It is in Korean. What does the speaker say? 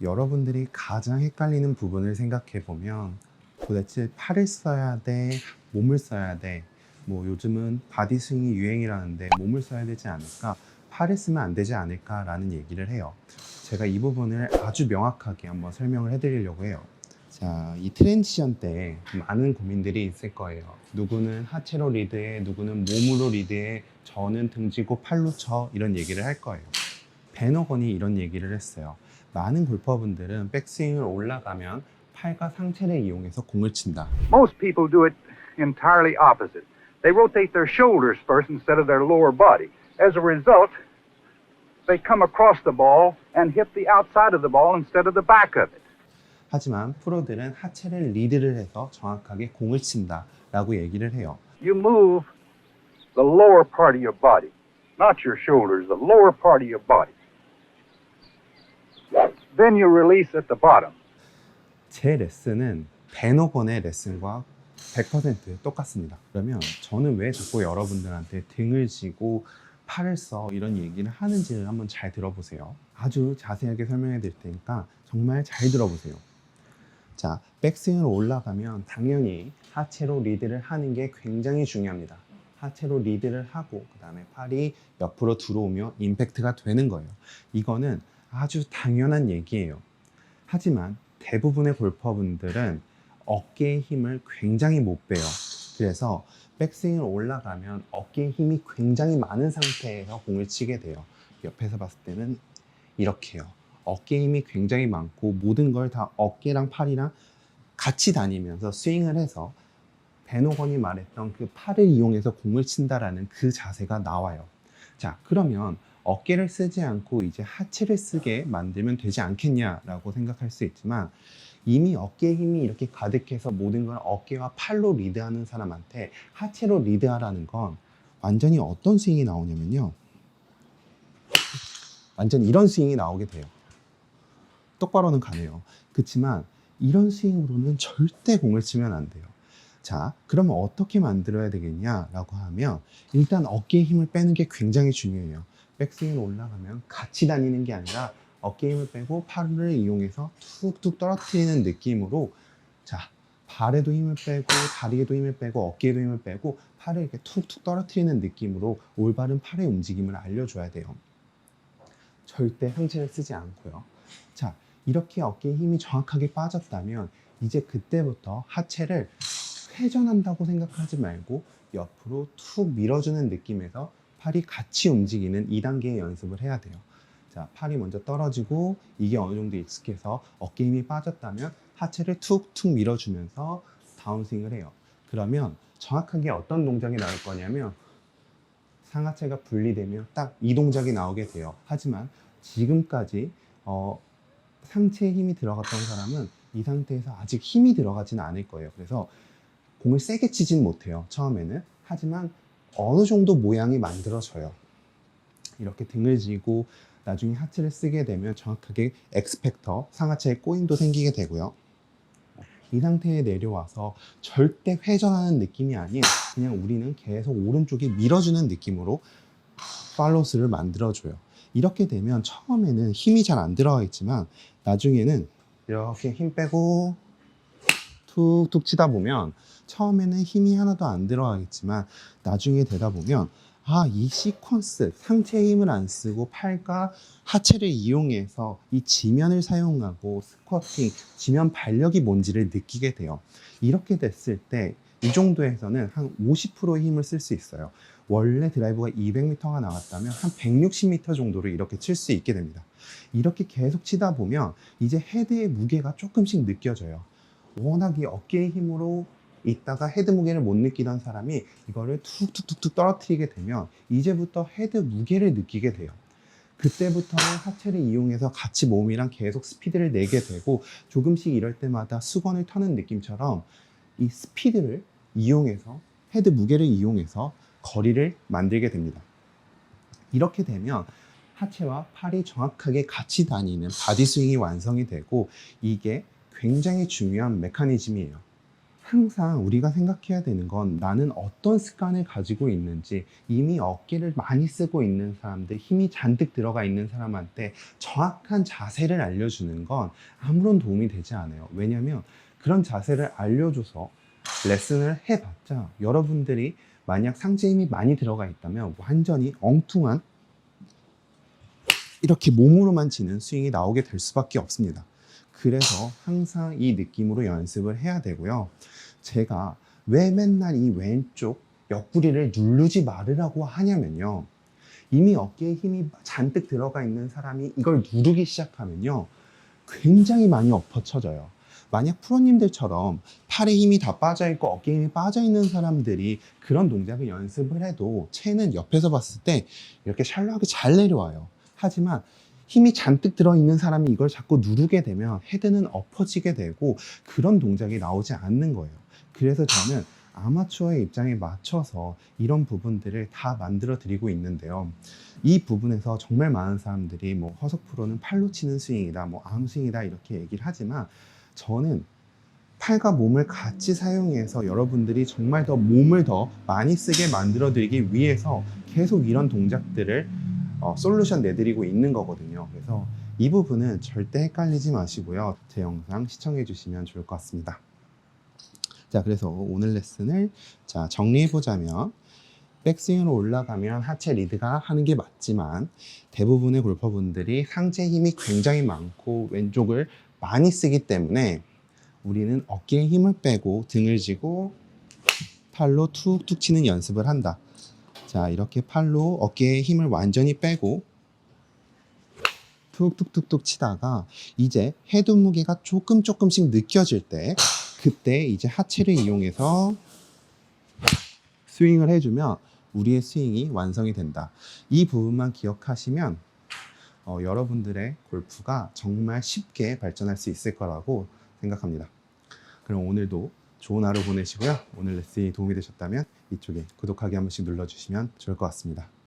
여러분들이 가장 헷갈리는 부분을 생각해 보면 도대체 팔을 써야 돼? 몸을 써야 돼? 뭐 요즘은 바디스윙이 유행이라는데 몸을 써야 되지 않을까? 팔을 쓰면 안 되지 않을까? 라는 얘기를 해요. 제가 이 부분을 아주 명확하게 한번 설명을 해드리려고 해요. 자, 이 트랜지션 때 많은 고민들이 있을 거예요. 누구는 하체로 리드해, 누구는 몸으로 리드해, 저는 등지고 팔로 쳐, 이런 얘기를 할 거예요. 벤 호건이 이런 얘기를 했어요. 많은 골퍼분들은 백스윙을 올라가면 팔과 상체를 이용해서 공을 친다. Most people do it entirely opposite. They rotate their shoulders first instead of their lower body. As a result, they come across the ball and hit the outside of the ball instead of the back of it. 하지만 프로들은 하체를 리드를 해서 정확하게 공을 친다 라고 얘기를 해요. You move the lower part of your body, not your shoulders, the lower part of your body. Then you release at the bottom. 제 레슨은 벤 호건의 레슨과 100% 똑같습니다. 그러면 저는 왜 자꾸 여러분들한테 등을 쥐고 팔을 써 이런 얘기를 하는지를 한번 잘 들어보세요. 아주 자세하게 설명해 드릴 테니까 정말 잘 들어보세요. 자, 백스윙으로 올라가면 당연히 하체로 리드를 하는 게 굉장히 중요합니다. 하체로 리드를 하고 그 다음에 팔이 옆으로 들어오며 임팩트가 되는 거예요. 이거는 아주 당연한 얘기예요. 하지만 대부분의 골퍼분들은 어깨의 힘을 굉장히 못 빼요. 그래서 백스윙을 올라가면 어깨의 힘이 굉장히 많은 상태에서 공을 치게 돼요. 옆에서 봤을 때는 이렇게요. 어깨 힘이 굉장히 많고 모든 걸 다 어깨랑 팔이랑 같이 다니면서 스윙을 해서 벤 호건이 말했던 그 팔을 이용해서 공을 친다라는 그 자세가 나와요. 자, 그러면 어깨를 쓰지 않고 이제 하체를 쓰게 만들면 되지 않겠냐라고 생각할 수 있지만 이미 어깨에 힘이 이렇게 가득해서 모든 걸 어깨와 팔로 리드하는 사람한테 하체로 리드하라는 건 완전히 어떤 스윙이 나오냐면요. 완전 이런 스윙이 나오게 돼요. 똑바로는 가네요. 그렇지만 이런 스윙으로는 절대 공을 치면 안 돼요. 자, 그러면 어떻게 만들어야 되겠냐라고 하면 일단 어깨에 힘을 빼는 게 굉장히 중요해요. 백스윙을 올라가면 같이 다니는 게 아니라 어깨 힘을 빼고 팔을 이용해서 툭툭 떨어뜨리는 느낌으로 자, 발에도 힘을 빼고 다리에도 힘을 빼고 어깨에도 힘을 빼고 팔을 이렇게 툭툭 떨어뜨리는 느낌으로 올바른 팔의 움직임을 알려줘야 돼요. 절대 상체를 쓰지 않고요. 자, 이렇게 어깨에 힘이 정확하게 빠졌다면 이제 그때부터 하체를 회전한다고 생각하지 말고 옆으로 툭 밀어주는 느낌에서 팔이 같이 움직이는 2단계의 연습을 해야 돼요. 자, 팔이 먼저 떨어지고 이게 어느 정도 익숙해서 어깨 힘이 빠졌다면 하체를 툭툭 밀어주면서 다운스윙을 해요. 그러면 정확하게 어떤 동작이 나올 거냐면 상하체가 분리되면 딱 이 동작이 나오게 돼요. 하지만 지금까지 상체에 힘이 들어갔던 사람은 이 상태에서 아직 힘이 들어가지는 않을 거예요. 그래서 공을 세게 치진 못해요, 처음에는. 하지만 어느 정도 모양이 만들어져요. 이렇게 등을 쥐고 나중에 하체를 쓰게 되면 정확하게 엑스팩터, 상하체에 꼬임도 생기게 되고요. 이 상태에 내려와서 절대 회전하는 느낌이 아닌 그냥 우리는 계속 오른쪽에 밀어주는 느낌으로 팔로스를 만들어줘요. 이렇게 되면 처음에는 힘이 잘 안 들어가 있지만 나중에는 이렇게 힘 빼고 툭툭 치다 보면 처음에는 힘이 하나도 안 들어가겠지만 나중에 되다 보면 이 시퀀스, 상체에 힘을 안 쓰고 팔과 하체를 이용해서 이 지면을 사용하고 스쿼팅, 지면 발력이 뭔지를 느끼게 돼요. 이렇게 됐을 때 이 정도에서는 한 50%의 힘을 쓸 수 있어요. 원래 드라이버가 200m가 나왔다면 한 160m 정도를 이렇게 칠 수 있게 됩니다. 이렇게 계속 치다 보면 이제 헤드의 무게가 조금씩 느껴져요. 워낙 이 어깨의 힘으로 있다가 헤드 무게를 못 느끼던 사람이 이거를 툭툭툭툭 떨어뜨리게 되면 이제부터 헤드 무게를 느끼게 돼요. 그때부터는 하체를 이용해서 같이 몸이랑 계속 스피드를 내게 되고 조금씩 이럴 때마다 수건을 터는 느낌처럼 이 스피드를 이용해서 헤드 무게를 이용해서 거리를 만들게 됩니다. 이렇게 되면 하체와 팔이 정확하게 같이 다니는 바디 스윙이 완성이 되고 이게 굉장히 중요한 메커니즘이에요. 항상 우리가 생각해야 되는 건 나는 어떤 습관을 가지고 있는지, 이미 어깨를 많이 쓰고 있는 사람들, 힘이 잔뜩 들어가 있는 사람한테 정확한 자세를 알려주는 건 아무런 도움이 되지 않아요. 왜냐면 그런 자세를 알려줘서 레슨을 해봤자 여러분들이 만약 상체 힘이 많이 들어가 있다면 완전히 엉뚱한 이렇게 몸으로만 치는 스윙이 나오게 될 수밖에 없습니다. 그래서 항상 이 느낌으로 연습을 해야 되고요. 제가 왜 맨날 이 왼쪽 옆구리를 누르지 말으라고 하냐면요. 이미 어깨에 힘이 잔뜩 들어가 있는 사람이 이걸 누르기 시작하면요. 굉장히 많이 엎어쳐져요. 만약 프로님들처럼 팔에 힘이 다 빠져있고 어깨에 힘이 빠져있는 사람들이 그런 동작을 연습을 해도 채는 옆에서 봤을 때 이렇게 샬로하게 잘 내려와요. 하지만 힘이 잔뜩 들어있는 사람이 이걸 자꾸 누르게 되면 헤드는 엎어지게 되고 그런 동작이 나오지 않는 거예요. 그래서 저는 아마추어의 입장에 맞춰서 이런 부분들을 다 만들어 드리고 있는데요. 이 부분에서 정말 많은 사람들이 뭐 허석 프로는 팔로 치는 스윙이다, 뭐 아무 스윙이다 이렇게 얘기를 하지만 저는 팔과 몸을 같이 사용해서 여러분들이 정말 더 몸을 더 많이 쓰게 만들어 드리기 위해서 계속 이런 동작들을 솔루션 내드리고 있는 거거든요. 그래서 이 부분은 절대 헷갈리지 마시고요. 제 영상 시청해 주시면 좋을 것 같습니다. 자, 그래서 오늘 레슨을 정리해 보자면 백스윙으로 올라가면 하체 리드가 하는 게 맞지만 대부분의 골퍼분들이 상체 힘이 굉장히 많고 왼쪽을 많이 쓰기 때문에 우리는 어깨에 힘을 빼고 등을 쥐고 팔로 툭툭 치는 연습을 한다. 자, 이렇게 팔로 어깨에 힘을 완전히 빼고 툭툭툭툭 치다가 이제 헤드 무게가 조금씩 느껴질 때 그때 이제 하체를 이용해서 스윙을 해주면 우리의 스윙이 완성이 된다. 이 부분만 기억하시면 여러분들의 골프가 정말 쉽게 발전할 수 있을 거라고 생각합니다. 그럼 오늘도 좋은 하루 보내시고요. 오늘 레슨이 도움이 되셨다면 이쪽에 구독하기 한 번씩 눌러주시면 좋을 것 같습니다.